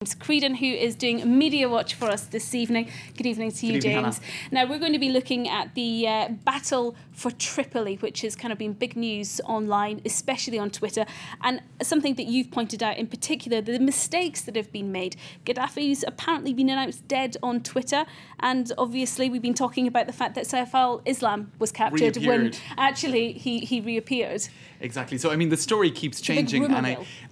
Creedon, who is doing Media Watch for us this evening. Good evening to you, James. Now, we're going to be looking at the battle for Tripoli, which has kind of been big news online, especially on Twitter, and something that you've pointed out in particular, the mistakes that have been made. Gaddafi's apparently been announced dead on Twitter, and obviously we've been talking about the fact that Saif al-Islam was captured when actually he reappeared. Exactly. So, I mean, the story keeps changing,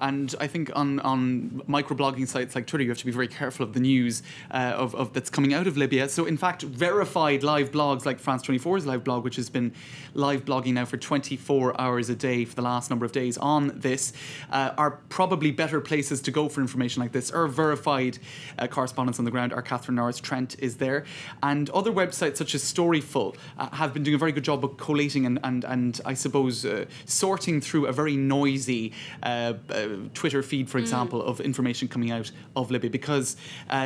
and I think on microblogging sites like Twitter, you have to be very careful of the news of that's coming out of Libya. So, in fact, verified live blogs like France 24's live blog, which has been live blogging now for 24 hours a day for the last number of days on this, are probably better places to go for information like this. Our verified correspondents on the ground, our Catherine Norris Trent, is there. And other websites such as Storyful have been doing a very good job of collating and I suppose, sorting through a very noisy Twitter feed, for example, of information coming out of Libya, because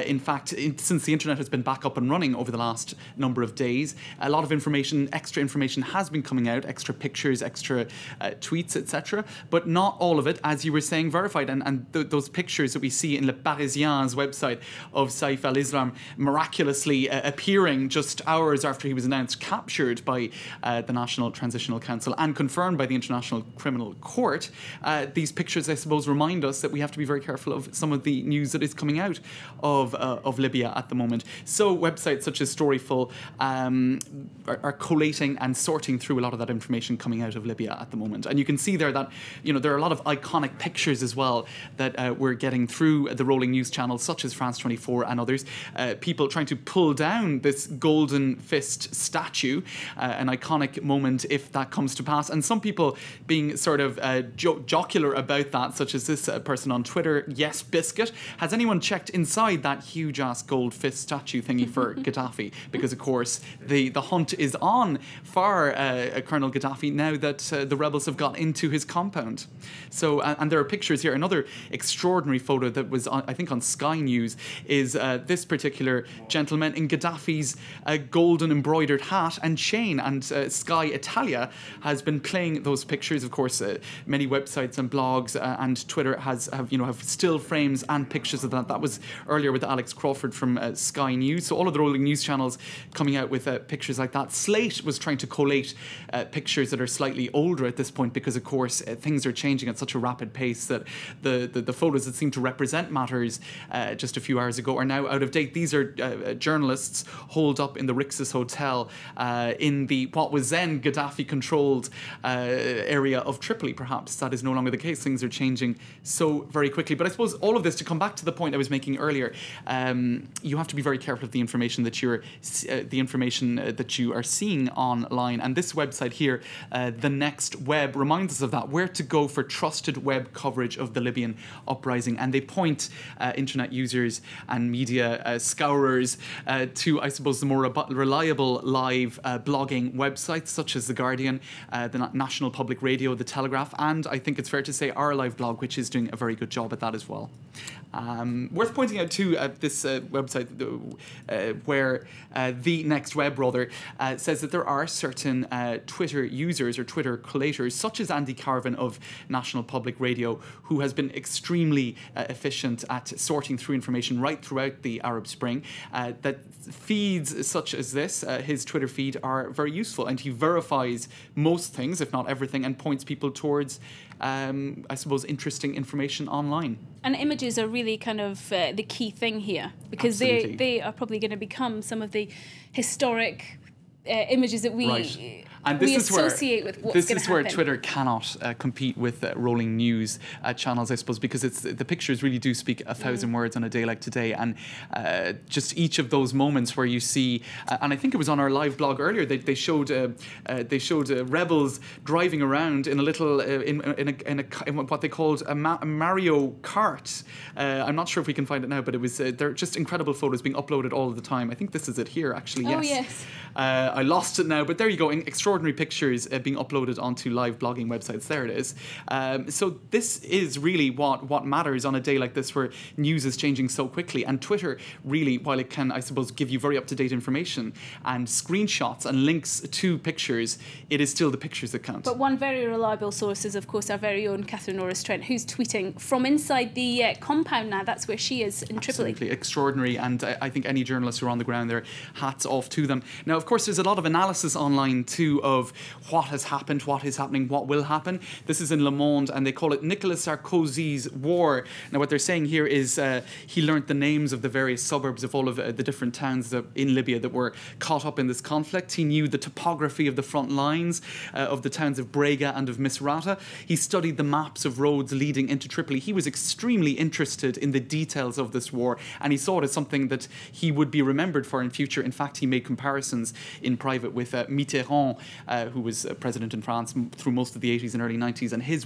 in fact, since the internet has been back up and running over the last number of days, a lot of information, extra information has been coming out, extra pictures, extra tweets, etc. But not all of it, as you were saying, verified. And those pictures that we see in Le Parisien's website of Saif al-Islam miraculously appearing just hours after he was announced captured by the National Transitional Council and confirmed by the International Criminal Court, these pictures, I suppose, remind us that we have to be very careful of some of the news that is coming out of Libya at the moment. So websites such as Storyful are collating and sorting through a lot of that information coming out of Libya at the moment. And you can see there that, you know, there are a lot of iconic pictures as well that we're getting through the rolling news channels such as France 24 and others. People trying to pull down this golden fist statue, an iconic moment if that comes to pass. And some people being sort of jocular about that, such as this person on Twitter, Yes Biscuit. Has anyone checked inside that huge-ass gold fist statue thingy for Gaddafi? Because, of course, the hunt is on for Colonel Gaddafi now that the rebels have got into his compound. So, and there are pictures here. Another extraordinary photo that was, I think, on Sky News is this particular gentleman in Gaddafi's golden embroidered hat and chain. And Sky Italia has been playing those pictures. Of course, many websites and blogs and Twitter have still frames and pictures of that. That was earlier with Alex Crawford from Sky News. So all of the rolling news channels coming out with pictures like that. Slate was trying to collate pictures that are slightly older at this point because, of course, things are changing at such a rapid pace that the photos that seem to represent matters just a few hours ago are now out of date. These are journalists holed up in the Rixos Hotel in the what was then Gaddafi-controlled area of Tripoli, perhaps. That is no longer the case. Things are changing so very quickly. But I suppose all of this, to come back to the point I was making earlier, you have to be very careful of the information that you are seeing online. And this website here, The Next Web, reminds us of that, where to go for trusted web coverage of the Libyan uprising. And they point internet users and media scourers to, I suppose, the more reliable live blogging websites such as The Guardian, the National Public Radio, The Telegraph, and I think it's fair to say our live blog, which is doing a very good job at that as well. Worth pointing out too, this website where The Next Web rather says that there are certain Twitter users or Twitter collators such as Andy Carvin of National Public Radio, who has been extremely efficient at sorting through information right throughout the Arab Spring, that feeds such as this, his Twitter feed, are very useful, and he verifies most things, if not everything, and points people towards I suppose, interesting information online. And images are really kind of the key thing here, because they are probably going to become some of the historic images that we associate with what's going to happen. This is where Twitter cannot compete with rolling news channels, I suppose, because the pictures really do speak 1,000 words on a day like today. And just each of those moments where you see, and I think it was on our live blog earlier, they showed rebels driving around in a little in what they called a Mario Kart. I'm not sure if we can find it now, but it was they're just incredible photos being uploaded all of the time. I think this is it here, actually. Yes. Oh yes. I lost it now, but there you go. Extraordinary extraordinary pictures being uploaded onto live blogging websites. There it is. So this is really what matters on a day like this, where news is changing so quickly. And Twitter really, while it can, I suppose, give you very up-to-date information and screenshots and links to pictures, it is still the pictures that count. But one very reliable source is, of course, our very own Catherine Norris-Trent, who's tweeting from inside the compound now. That's where she is in Tripoli. Absolutely extraordinary, and I think any journalists who are on the ground there, hats off to them. Now, of course, there's a lot of analysis online too of what has happened, what is happening, what will happen. This is in Le Monde, and they call it Nicolas Sarkozy's war. Now, what they're saying here is he learnt the names of the various suburbs of all of the different towns in Libya that were caught up in this conflict. He knew the topography of the front lines of the towns of Brega and of Misrata. He studied the maps of roads leading into Tripoli. He was extremely interested in the details of this war, and he saw it as something that he would be remembered for in future. In fact, he made comparisons in private with Mitterrand, who was president in France through most of the 80s and early 90s, and his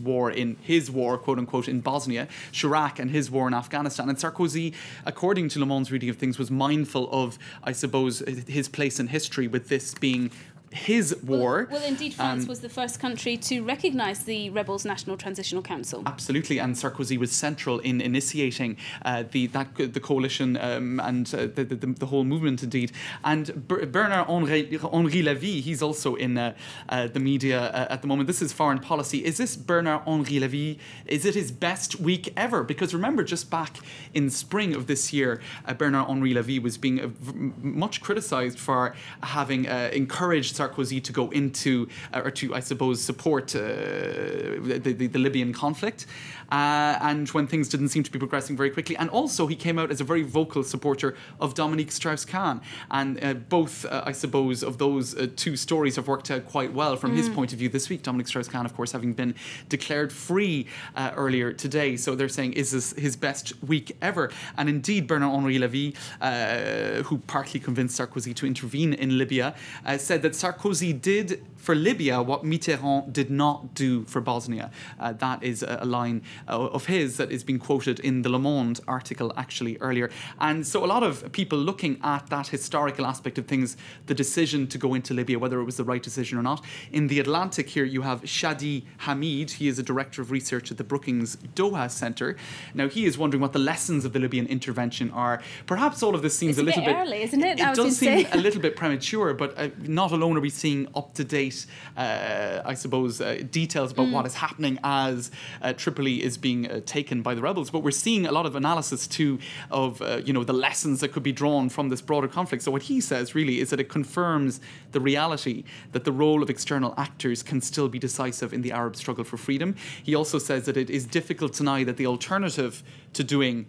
war, quote unquote, in Bosnia, Chirac and his war in Afghanistan. And Sarkozy, according to Le Monde's reading of things, was mindful of, I suppose, his place in history, with this being his war. Well, indeed, France was the first country to recognise the rebels' National Transitional Council. Absolutely, and Sarkozy was central in initiating the coalition and the whole movement, indeed. And Bernard-Henri Lévy, he's also in the media at the moment. This is foreign policy. Is this Bernard-Henri Lévy, is it his best week ever? Because remember, just back in spring of this year, Bernard-Henri Lévy was being much criticised for having encouraged Sarkozy to go into, or to, I suppose, support the Libyan conflict, and when things didn't seem to be progressing very quickly. And also, he came out as a very vocal supporter of Dominique Strauss-Kahn. And both, I suppose, of those two stories have worked out quite well from his point of view this week. Dominique Strauss-Kahn, of course, having been declared free earlier today. So they're saying, is this his best week ever? And indeed, Bernard-Henri Lévy, who partly convinced Sarkozy to intervene in Libya, said that Sarkozy did for Libya what Mitterrand did not do for Bosnia. That is a line of his that is being quoted in the Le Monde article actually earlier. And so a lot of people looking at that historical aspect of things, the decision to go into Libya, whether it was the right decision or not. In The Atlantic here you have Shadi Hamid. He is a director of research at the Brookings Doha Centre. Now he is wondering what the lessons of the Libyan intervention are. Perhaps all of this seems a little bit early, isn't it? It does seem a little bit premature, but not alone are we seeing up-to-date, I suppose, details about what is happening as Tripoli is being taken by the rebels. But we're seeing a lot of analysis too of the lessons that could be drawn from this broader conflict. So what he says really is that it confirms the reality that the role of external actors can still be decisive in the Arab struggle for freedom. He also says that it is difficult to deny that the alternative to doing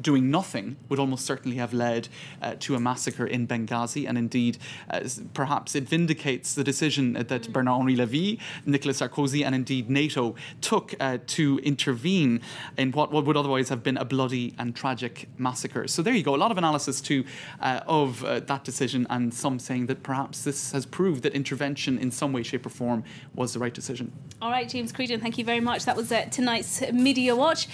doing nothing, would almost certainly have led to a massacre in Benghazi. And indeed, perhaps it vindicates the decision that Bernard-Henri Lévy, Nicolas Sarkozy, and indeed NATO took to intervene in what would otherwise have been a bloody and tragic massacre. So there you go. A lot of analysis too of that decision, and some saying that perhaps this has proved that intervention in some way, shape or form was the right decision. All right, James Creedon, thank you very much. That was tonight's Media Watch.